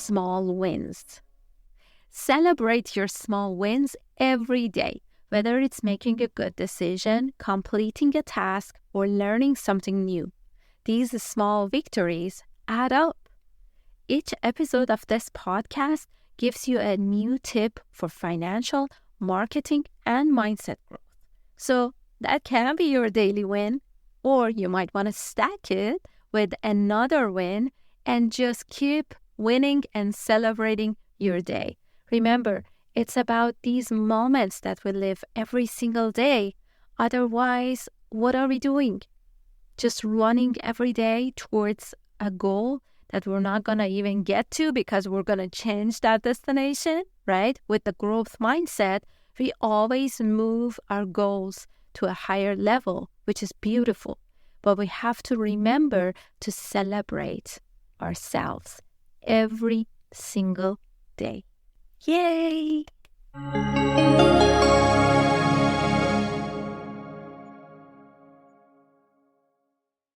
small wins. Celebrate your small wins every day, whether it's making a good decision, completing a task, or learning something new. These small victories add up. Each episode of this podcast gives you a new tip for financial, marketing, and mindset growth. So that can be your daily win, or you might want to stack it with another win and just keep winning and celebrating your day. Remember, it's about these moments that we live every single day. Otherwise, what are we doing? Just running every day towards a goal that we're not going to even get to because we're going to change that destination, right? With the growth mindset, we always move our goals to a higher level, which is beautiful. But we have to remember to celebrate ourselves every single day. Yay!